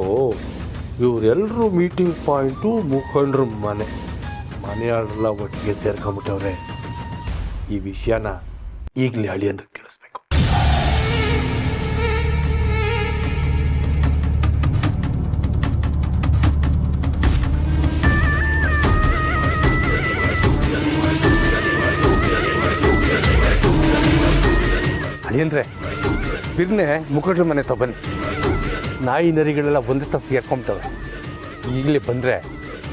ಓ, ಇವರೆಲ್ಲರೂ meeting point ಮುಖಂಡ್ರ ಮನೆಯವರೆಲ್ಲ ಒಟ್ಟಿಗೆ ಸೇರ್ಕೊಂಬಿಟ್ಟವ್ರೆ. ಈ ವಿಷಯನ ಈಗಲೇ ಅಳಿಯಂದ್ರೆ ತಿಳಿಸ್ಬೇಕು. ಅಳಿಯಂದ್ರೆ ಬಿರ್ನೆ ಮುಖಂಡ್ರ ಮನೆ ಬನ್ನಿ. ನಾಯಿ ನರಿಗಳೆಲ್ಲ ಒಂದೇ ತಪ್ಪು ಸೇರ್ಕೊಂಬಿಟ್ಟವೆ. ಈಗಲೇ ಬಂದರೆ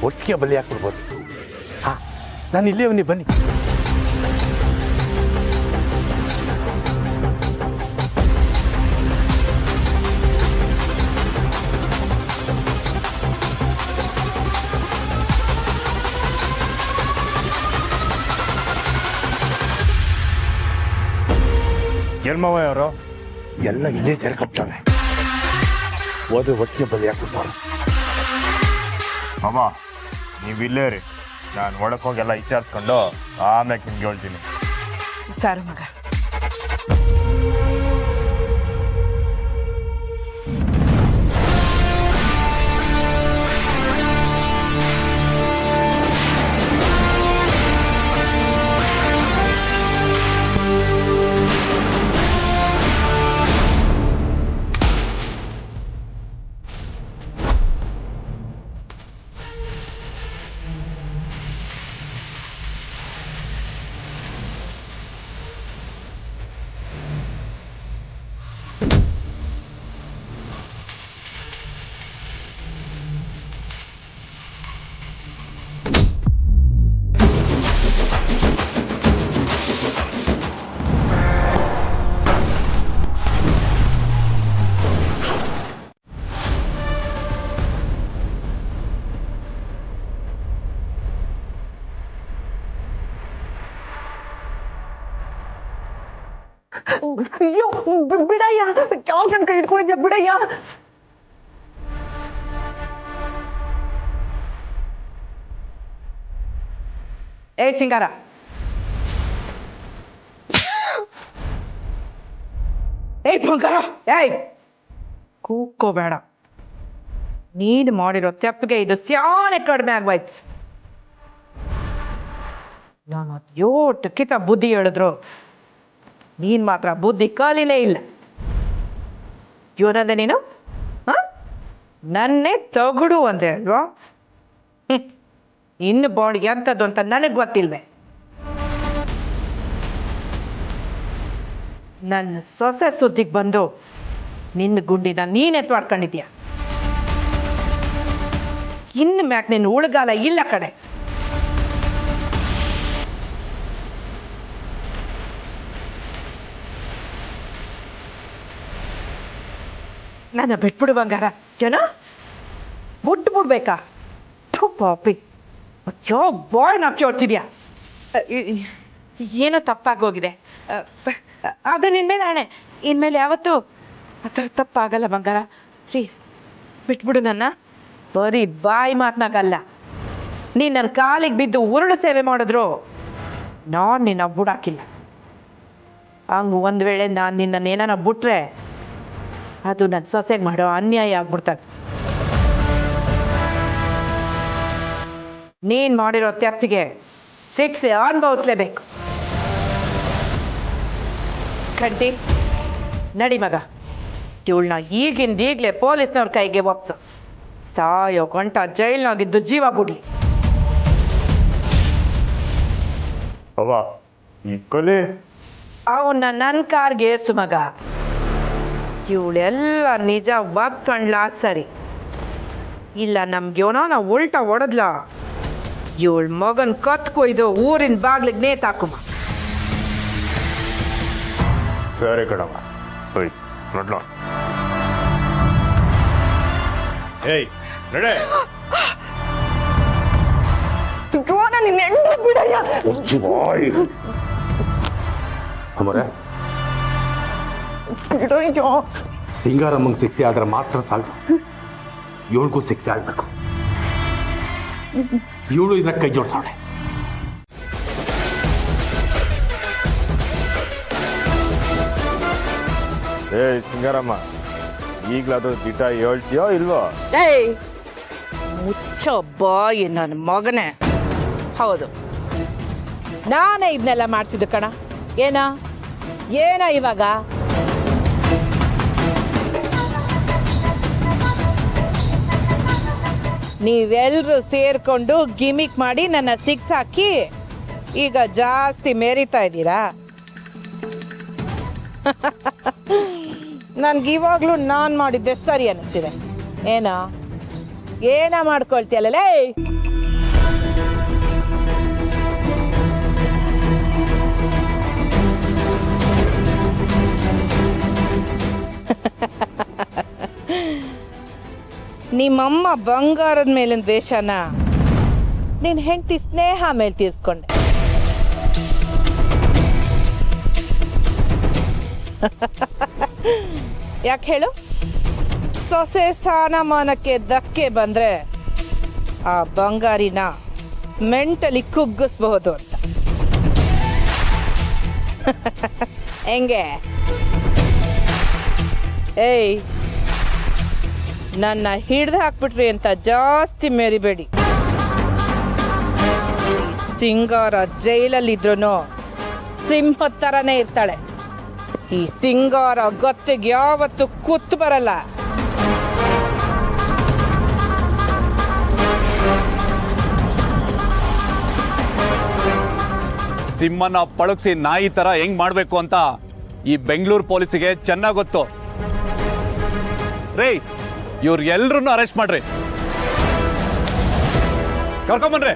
ಒಟ್ಟಿಗೆ ಬಲಿ ಹಾಕ್ಬಿಡ್ಬೋದು. ಹಾಂ, ನಾನು ಇಲ್ಲೇ ಬನ್ನಿ ಬನ್ನಿ. ಎಲ್ಮವ ಯಾರು? ಎಲ್ಲ ಇಲ್ಲೇ ಸೇರ್ಕೊಂಬಿಟ್ಟವೆ. ಹೋದ್ರೆ ಒಟ್ಟಿಗೆ ಬಲಿ ಹಾಕ್ಬಿಡ್ತಾರೆ. ಅಮ್ಮ ನೀವು ಇಲ್ಲೇ ರೀ, ನಾನು ಒಳಗೆ ಹೋಗಿ ಎಲ್ಲ ವಿಚಾರಿಸ್ಕೊಂಡು ಆಮ್ಯಾಗ ನಿಮ್ಗೆ ಹೇಳ್ತೀನಿ. ಸಾರು ಮಗ. ಅಯ್ಯೋ ಬಿಡಯ್ಯ, ಕ್ಯಾನ್ಸನ್ ಕೈ ಇಟ್ಕೊಂಡಿದ್ಯಾ ಬಿಡಯ್ಯ. ಏ ಸಿಂಗಾರ, ಏಯ್ ಬಂಗಾರ, ಏಯ್ ಕೂಕೋಬೇಡ. ನೀನು ಮಾಡಿರೋ ತೆಪ್ಪಿಗೆ ಇದು ಸ್ಯಾನೆ ಕಡಿಮೆ ಆಗ್ಬಾಯ್ತು. ನಾನು ಯೋಟು ಕಿತ ಬುದ್ಧಿ ಹೇಳಿದ್ರು ನೀನ್ ಮಾತ್ರ ಬುದ್ಧಿ ಕಾಲಿನೇ ಇಲ್ಲ. ಇವನಂದೆ ನೀನು ನನ್ನೇ ತಗುಡು ಅಂದೆ ಅಲ್ವಾ? ಇನ್ನು ಬಾಡಿ ಎಂಥದ್ದು ಅಂತ ನನಗೆ ಗೊತ್ತಿಲ್ವೇ? ನನ್ನ ಸೊಸೆ ಸುದ್ದಿಗೆ ಬಂದು ನಿನ್ನ ಗುಂಡಿನ ನೀನ್ ಎತ್ವಾಡ್ಕೊಂಡಿದ್ಯಾ. ಇನ್ನು ಮ್ಯಾಕ್ ನಿನ್ನ ಉಳ್ಗಾಲ ಇಲ್ಲ ಕಡೆ. ನನ್ನ ಬಿಟ್ಬಿಡು ಬಂಗಾರ. ಏನೋ ಬಿಡ್ಬೇಕಾ? ಪಾಪಿ ಅಯ್ಯೋ ಬಾಯ್ ನಾಪ್ಚೋಡ್ತಿದ್ಯಾ. ಏನೋ ತಪ್ಪಾಗೋಗಿದೆ. ಅದು ನಿನ್ಮೇಲೆ ನಾಣೆ, ಇನ್ಮೇಲೆ ಯಾವತ್ತೂ ಆ ಥರ ತಪ್ಪಾಗಲ್ಲ ಬಂಗಾರ. ಪ್ಲೀಸ್ ಬಿಟ್ಬಿಡು ನನ್ನ. ಬರೀ ಬಾಯಿ ಮಾತನಾಗಲ್ಲ, ನೀನು ನನ್ನ ಕಾಲಿಗೆ ಬಿದ್ದು ಉರುಳು ಸೇವೆ ಮಾಡಿದ್ರು ನಾನು ನಿನ್ನ ಬಿಡಾಕಿಲ್ಲ. ಹಂಗೆ ಒಂದು ವೇಳೆ ನಾನು ನಿನ್ನನ್ನೇನ ಬಿಟ್ರೆ ಅದು ನನ್ನ ಸೊಸೆಗೆ ಮಾಡೋ ಅನ್ಯಾಯ ಆಗ್ಬಿಡ್ತದೆ. ನೀನ್ ಮಾಡಿರೋ ತಪ್ಪಿಗೆ ಶಿಕ್ಷೆ ಅನುಭವಿಸ್ಲೇಬೇಕು. ಕಂಟಿ ನಡಿ ಮಗ, ಇವಳನ್ನ ಈಗಲೇ ಪೊಲೀಸ್ನವ್ರ ಕೈಗೆ ಒಪ್ಸು. ಸಾಯೋ ಗಂಟ ಜೈಲ್ನಾಗಿದ್ದು ಜೀವ ಬಿಡ್ಲಿ. ಅವ್ವ ಈ ಕೊಲೆ ಅವನ್ನ ನನ್ನ ಕಾರ್ಗೆ ಏರ್ಸು ಮಗ. ಇವಳೆಲ್ಲ ನಿಜ ಒಪ್ಕೊಂಡ್ಲಾ ಸರಿ, ಇಲ್ಲ ನಮ್ಗೆ ಇವನ ಉಲ್ಟಾ ಹೊಡೆದ್ಲ, ಇವಳ ಮಗನ್ ಕತ್ ಕೊಯ್ದು ಊರಿನ ಬಾಗ್ಲಿಗೆ ನೇತಾಕುಮ. ಸರಿ ಕಣಮ್ಮ, ಹೋಯ್ ನೋಡ್ಲ. ಏಯ್ ನಡೆ. ಅಮರ, ಸಿಂಗಾರಮ್ಮಂಗೆ ಶಿಕ್ಷೆ ಆದ್ರೆ ಮಾತ್ರ ಸಾಲದು, ಇವಳಿಗೂ ಶಿಕ್ಷೆ ಆಗ್ಬೇಕು. ಇವಳು ಇದಕ್ಕೆ ಕೈ ಜೋಡಿಸೋಳೆ. ಏಯ್ ಸಿಂಗಾರಮ್ಮ, ಈಗ್ಲಾದ್ರೂ ದಿಟ ಹೇಳ್ತೀಯೋ ಇಲ್ವೋ? ಏಯ್ ಮುಚ್ಚೋ ಬಾಯಿ ನನ್ನ ಮಗನೇ. ಹೌದು, ನಾನೇ ಇದನ್ನೆಲ್ಲ ಮಾಡ್ತಿದ್ದು ಕಣ. ಏನ ಇವಾಗ? ನೀವೆಲ್ರೂ ಸೇರ್ಕೊಂಡು ಗಿಮಿಕ್ ಮಾಡಿ ನನ್ನ ಸಿಕ್ಸ್ ಹಾಕಿ ಈಗ ಜಾಸ್ತಿ ಮೇರಿತಾ ಇದ್ದೀರಾ. ನನ್ಗಿವಾಗ್ಲೂ ನಾನ್ ಮಾಡಿದ್ದೆ ಸರಿ ಅನ್ನಿಸ್ತಿದೆ. ಏನ ಮಾಡ್ಕೊಳ್ತೀಯಲ್ಲೇ? ನಿಮ್ಮಮ್ಮ ಬಂಗಾರದ ಮೇಲಿನ ದ್ವೇಷನ ನಿನ್ ಹೆಂಡತಿ ಸ್ನೇಹ ಮೇಲೆ ತೀರ್ಸ್ಕೊಂಡೆ. ಯಾಕೆ ಹೇಳು? ಸೊಸೆ ಸ್ಥಾನಮಾನಕ್ಕೆ ಧಕ್ಕೆ ಬಂದ್ರೆ ಆ ಬಂಗಾರಿನ ಮೆಂಟಲಿ ಕುಗ್ಗಿಸ್ಬಹುದು ಅಂತ. ಹೆಂಗೆ? ಏಯ್, ನನ್ನ ಹಿಡ್ದು ಹಾಕ್ಬಿಟ್ರಿ ಅಂತ ಜಾಸ್ತಿ ಮೇರಿಬೇಡಿ. ಸಿಂಗಾರ ಜೈಲಲ್ಲಿದ್ರು ಸಿಂಹ ಥರನೇ ಇರ್ತಾಳೆ. ಈ ಸಿಂಗಾರ ಗತ್ತಿಗೆ ಯಾವತ್ತು ಕೂತು ಬರಲ್ಲ. ಸಿಂಹನ ಪಳಗಿಸಿ ನಾಯಿ ತರ ಹೆಂಗ್ ಮಾಡ್ಬೇಕು ಅಂತ ಈ ಬೆಂಗಳೂರು ಪೊಲೀಸಿಗೆ ಚೆನ್ನಾಗ್ ಗೊತ್ತು. ರೇ, ಇವ್ರ ಎಲ್ರನ್ನೂ ಅರೆಸ್ಟ್ ಮಾಡ್ರಿ, ಕರ್ಕೊಂಬನ್ರಿ.